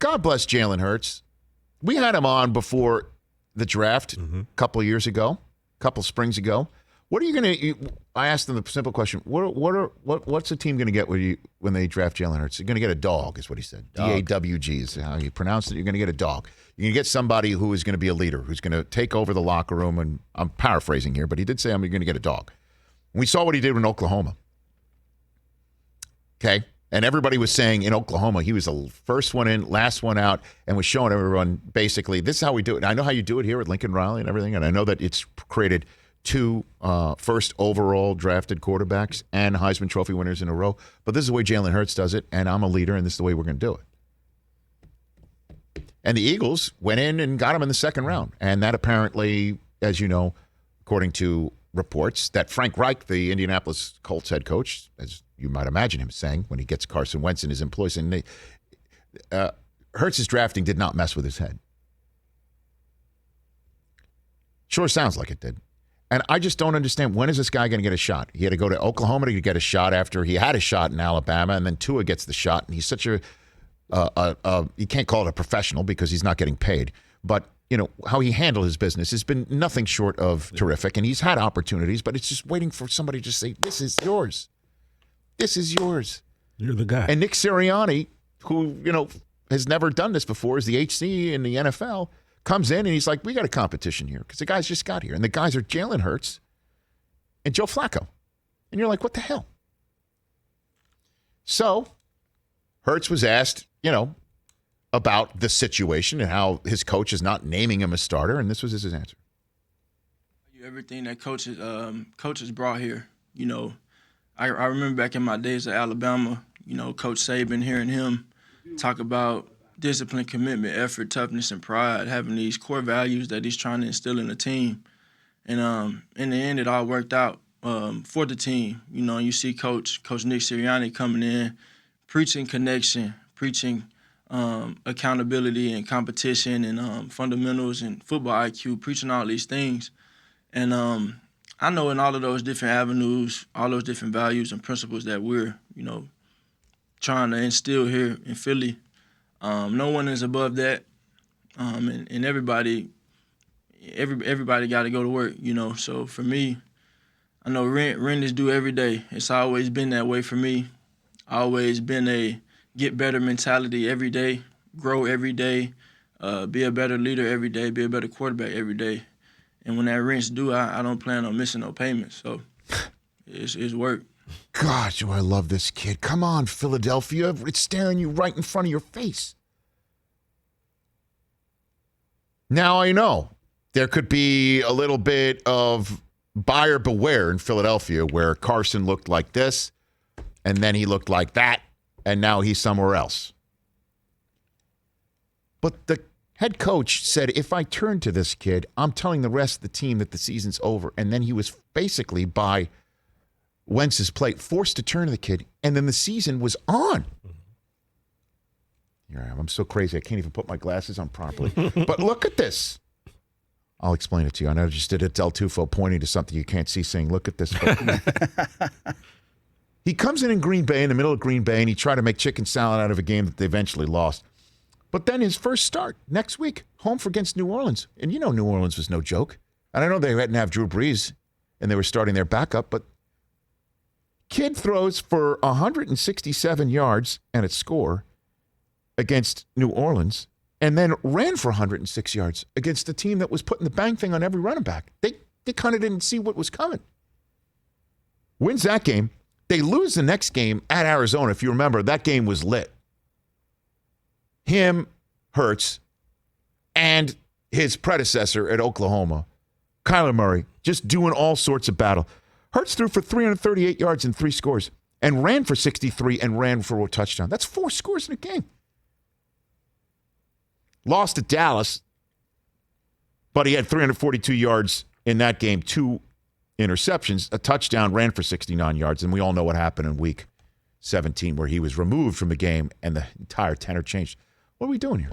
God bless Jalen Hurts. We had him on before the draft a couple of years ago, a couple of springs ago. What are you going to? I asked them the simple question: What's the team going to get when they draft Jalen Hurts? You're going to get a dog, is what he said. DAWG is how he pronounced it. You're going to get a dog. You're going to get somebody who is going to be a leader, who's going to take over the locker room. And I'm paraphrasing here, but he did say, "I'm going to get a dog." And we saw what he did in Oklahoma. Okay, and everybody was saying in Oklahoma he was the first one in, last one out, and was showing everyone basically this is how we do it. And I know how you do it here at Lincoln Riley and everything, and I know that it's created 2 first overall drafted quarterbacks and Heisman Trophy winners in a row. But this is the way Jalen Hurts does it, and I'm a leader, and this is the way we're going to do it. And the Eagles went in and got him in the second round. And that apparently, as you know, according to reports, that Frank Reich, the Indianapolis Colts head coach, as you might imagine him saying when he gets Carson Wentz and his employees, and Hurts' drafting did not mess with his head. Sure sounds like it did. And I just don't understand, when is this guy going to get a shot? He had to go to Oklahoma to get a shot after he had a shot in Alabama, and then Tua gets the shot, and he's such you can't call it a professional because he's not getting paid. But, you know, how he handled his business has been nothing short of terrific, and he's had opportunities, but it's just waiting for somebody to say, this is yours. This is yours. You're the guy. And Nick Sirianni, who, you know, has never done this before, is the HC in the NFL, comes in and he's like, we got a competition here because the guys just got here. And the guys are Jalen Hurts and Joe Flacco. And you're like, what the hell? So Hurts was asked, you know, about the situation and how his coach is not naming him a starter. And this was his answer. Everything that coaches brought here, you know, I remember back in my days at Alabama, you know, Coach Saban, hearing him talk about discipline, commitment, effort, toughness, and pride, having these core values that he's trying to instill in the team. And in the end, it all worked out for the team. You know, you see Coach Nick Sirianni coming in, preaching connection, preaching accountability and competition and fundamentals and football IQ, preaching all these things. And I know in all of those different avenues, all those different values and principles that we're, you know, trying to instill here in Philly, no one is above that, and everybody got to go to work, you know. So for me, I know rent is due every day. It's always been that way for me. Always been a get better mentality every day, grow every day, be a better leader every day, be a better quarterback every day. And when that rent's due, I don't plan on missing no payments. So it's work. God, do I love this kid. Come on, Philadelphia. It's staring you right in front of your face. Now I know there could be a little bit of buyer beware in Philadelphia where Carson looked like this, and then he looked like that, and now he's somewhere else. But the head coach said, if I turn to this kid, I'm telling the rest of the team that the season's over. And then he was basically, by Wentz's play, forced to turn to the kid, and then the season was on. Here I am. I'm so crazy I can't even put my glasses on properly. But look at this. I'll explain it to you. I know I just did it. Del Tufo pointing to something you can't see, saying, look at this. He comes in Green Bay, in the middle of Green Bay, and he tried to make chicken salad out of a game that they eventually lost. But then his first start next week, home for against New Orleans. And you know New Orleans was no joke. And I know they hadn't have Drew Brees, and they were starting their backup, but kid throws for 167 yards and a score against New Orleans, and then ran for 106 yards against a team that was putting the bang thing on every running back. They kind of didn't see what was coming. Wins that game. They lose the next game at Arizona. If you remember, that game was lit. Him, Hurts, and his predecessor at Oklahoma, Kyler Murray, just doing all sorts of battle. Hurts threw for 338 yards and 3 scores and ran for 63 and ran for a touchdown. That's 4 scores in a game. Lost to Dallas, but he had 342 yards in that game, 2 interceptions, a touchdown, ran for 69 yards, and we all know what happened in week 17 where he was removed from the game and the entire tenor changed. What are we doing here?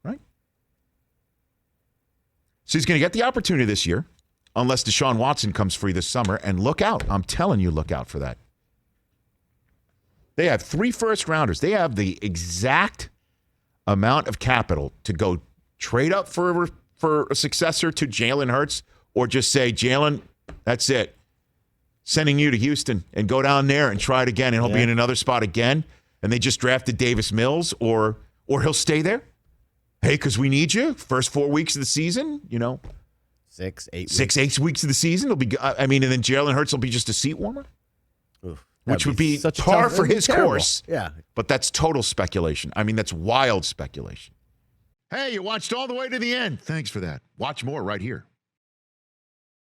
Right? So he's going to get the opportunity this year, unless Deshaun Watson comes free this summer, and look out. I'm telling you, look out for that. They have 3 first-rounders. They have the exact amount of capital to go trade up for a successor to Jalen Hurts, or just say, Jalen, that's it. Sending you to Houston and go down there and try it again, and he'll be in another spot again, and they just drafted Davis Mills, or he'll stay there? Hey, because we need you. First 4 weeks of the season, 6, 8 weeks. 6, 8 weeks of the season. It'll be. And then Jalen Hurts will be just a seat warmer, which would be par for his course. Yeah, but that's total speculation. That's wild speculation. Hey, you watched all the way to the end. Thanks for that. Watch more right here.